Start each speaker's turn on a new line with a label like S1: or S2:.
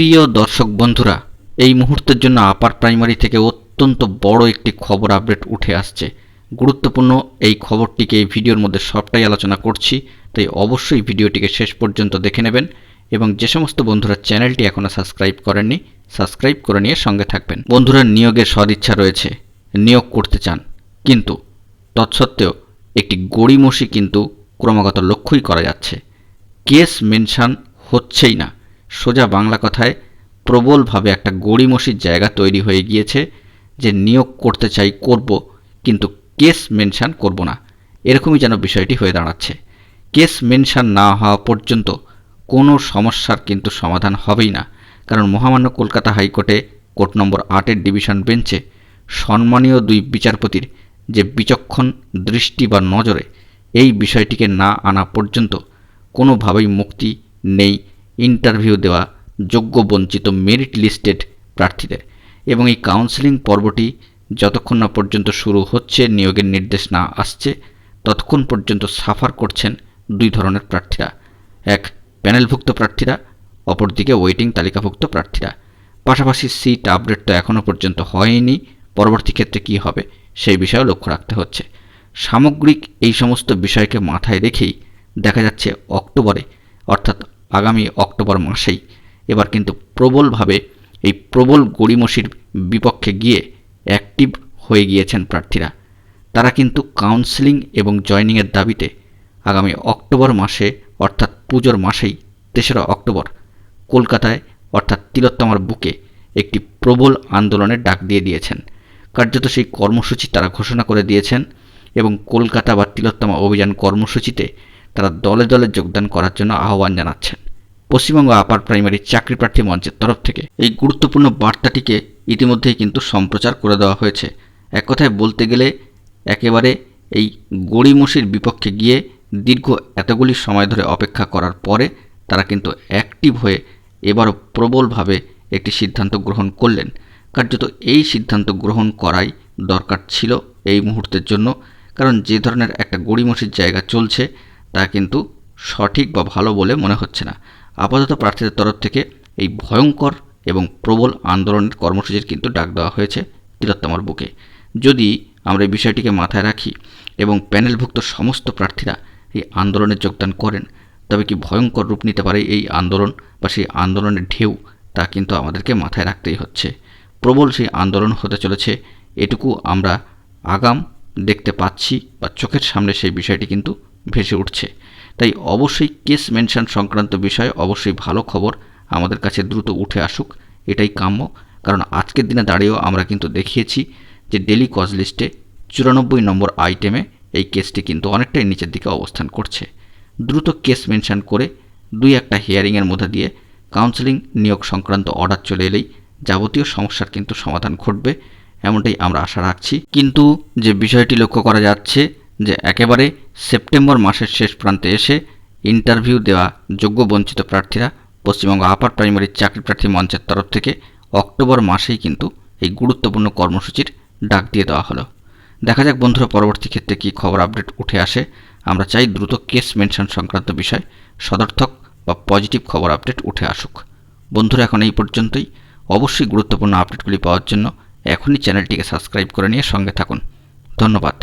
S1: প্রিয় দর্শক বন্ধুরা, এই মুহূর্তের জন্য আপার প্রাইমারি থেকে অত্যন্ত বড় একটি খবর আপডেট উঠে আসছে। গুরুত্বপূর্ণ এই খবরটিকে এই ভিডিওর মধ্যে সবটাই আলোচনা করছি, তাই অবশ্যই ভিডিওটিকে শেষ পর্যন্ত দেখে নেবেন এবং যে সমস্ত বন্ধুরা চ্যানেলটি এখনও সাবস্ক্রাইব করেননি সাবস্ক্রাইব করে নিয়ে সঙ্গে থাকবেন। বন্ধুরা, নিয়োগের সদিচ্ছা রয়েছে, নিয়োগ করতে চান, কিন্তু তৎসত্ত্বেও একটি গড়িমসি কিন্তু ক্রমাগত লক্ষ্যই করা যাচ্ছে। কেস মেনশন হচ্ছেই না। সোজা বাংলা কথায় প্রবলভাবে একটা গড়িমসির জায়গা তৈরি হয়ে গিয়েছে যে নিয়োগ করতে চাই করব, কিন্তু কেস মেনশন করব না, এরকমই যেন বিষয়টি হয়ে দাঁড়াচ্ছে। কেস মেনশন না হওয়া পর্যন্ত কোনো সমস্যার কিন্তু সমাধান হবেই না, কারণ মহামান্য কলকাতা হাইকোর্টে কোর্ট নম্বর 8-এর ডিভিশন বেঞ্চে সম্মানীয় দুই বিচারপতির যে বিচক্ষণ দৃষ্টি বা নজরে এই বিষয়টিকে না আনা পর্যন্ত কোনোভাবেই মুক্তি নেই ইন্টারভিউ দেওয়া যোগ্য বঞ্চিত মেরিট লিস্টেড প্রার্থীদের। এবং এই কাউন্সেলিং পর্বটি যতক্ষণ না পর্যন্ত শুরু হচ্ছে, নিয়োগের নির্দেশ না আসছে, ততক্ষণ পর্যন্ত সাফার করছেন দুই ধরনের প্রার্থীরা। এক, প্যানেলভুক্ত প্রার্থীরা, অপরদিকে ওয়েটিং তালিকাভুক্ত প্রার্থীরা। পাশাপাশি সিট আপডেট তো এখনও পর্যন্ত হয়নি, পরবর্তী ক্ষেত্রে কী হবে সেই বিষয়েও লক্ষ্য রাখতে হচ্ছে। সামগ্রিক এই সমস্ত বিষয়কে মাথায় রেখেই দেখা যাচ্ছে অক্টোবরে, অর্থাৎ আগামী অক্টোবর মাসেই এবার কিন্তু প্রবলভাবে এই প্রবল গড়িমসির বিপক্ষে গিয়ে অ্যাক্টিভ হয়ে গিয়েছেন প্রার্থীরা। তারা কিন্তু কাউন্সেলিং এবং জয়নিংয়ের দাবিতে আগামী অক্টোবর মাসে, অর্থাৎ পুজোর মাসেই 3রা অক্টোবর কলকাতায় অর্থাৎ তিলোত্তমার বুকে একটি প্রবল আন্দোলনের ডাক দিয়ে দিয়েছেন। কার্যত সেই কর্মসূচি তারা ঘোষণা করে দিয়েছেন এবং কলকাতা বা তিলোত্তমা অভিযান কর্মসূচিতে তারা দলে দলে যোগদান করার জন্য আহ্বান জানাচ্ছেন। পশ্চিমবঙ্গ আপার প্রাইমারি চাকরি প্রার্থী মঞ্চের তরফ থেকে এই গুরুত্বপূর্ণ বার্তাটিকে ইতিমধ্যেই কিন্তু সম্প্রচার করে দেওয়া হয়েছে। এক কথায় বলতে গেলে একেবারে এই গড়িমসির বিপক্ষে গিয়ে দীর্ঘ এতগুলি সময় ধরে অপেক্ষা করার পরে তারা কিন্তু অ্যাক্টিভ হয়ে এবারও প্রবলভাবে একটি সিদ্ধান্ত গ্রহণ করলেন। কার্যত এই সিদ্ধান্ত গ্রহণ করাই দরকার ছিল এই মুহূর্তের জন্য, কারণ যে ধরনের একটা গড়িমসির জায়গা চলছে তা কিন্তু সঠিক বা ভালো বলে মনে হচ্ছে না। আপাতত প্রার্থীদের তরফ থেকে এই ভয়ঙ্কর এবং প্রবল আন্দোলনের কর্মসূচির কিন্তু ডাক দেওয়া হয়েছে তিলোত্তমার বুকে। যদি আমরা এই বিষয়টিকে মাথায় রাখি এবং প্যানেলভুক্ত সমস্ত প্রার্থীরা এই আন্দোলনে যোগদান করেন, তবে কি ভয়ঙ্কর রূপ নিতে পারে এই আন্দোলন বা সেই আন্দোলনের ঢেউ, তা কিন্তু আমাদেরকে মাথায় রাখতেই হচ্ছে। প্রবল সেই আন্দোলন হতে চলেছে, এটুকু আমরা আগাম দেখতে পাচ্ছি বা চোখের সামনে সেই বিষয়টি কিন্তু ভেসে উঠছে। তাই অবশ্যই কেস মেনশন সংক্রান্ত বিষয়ে অবশ্যই ভালো খবর আমাদের কাছে দ্রুত উঠে আসুক, এটাই কাম্য। কারণ আজকের দিনে দাঁড়িয়েও আমরা কিন্তু দেখিয়েছি যে ডেলি কজ লিস্টে 94 নম্বর আইটেমে এই কেসটি কিন্তু অনেকটাই নিচের দিকে অবস্থান করছে। দ্রুত কেস মেনশন করে 2-1টা হিয়ারিংয়ের মধ্যে দিয়ে কাউন্সেলিং নিয়োগ সংক্রান্ত অর্ডার চলে এলেই যাবতীয় সমস্যার কিন্তু সমাধান ঘটবে, এমনটাই আমরা আশা রাখছি। কিন্তু যে বিষয়টি লক্ষ্য করা যাচ্ছে যে একেবারে সেপ্টেম্বর মাসের শেষ প্রান্তে এসে ইন্টারভিউ দেওয়া যোগ্য বঞ্চিত প্রার্থীরা পশ্চিমবঙ্গ আপার প্রাইমারি চাকরি প্রার্থী মঞ্চের তরফ থেকে অক্টোবর মাসেই কিন্তু এই গুরুত্বপূর্ণ কর্মসূচির ডাক দিয়ে দেওয়া হলো। দেখা যাক বন্ধুরা পরবর্তী ক্ষেত্রে কী খবর আপডেট উঠে আসে। আমরা চাই দ্রুত কেস মেনশন সংক্রান্ত বিষয় সদর্থক বা পজিটিভ খবর আপডেট উঠে আসুক। বন্ধুরা, এখন এই পর্যন্তই। অবশ্যই গুরুত্বপূর্ণ আপডেটগুলি পাওয়ার জন্য এখনই চ্যানেলটিকে সাবস্ক্রাইব করে নিয়ে সঙ্গে থাকুন। ধন্যবাদ।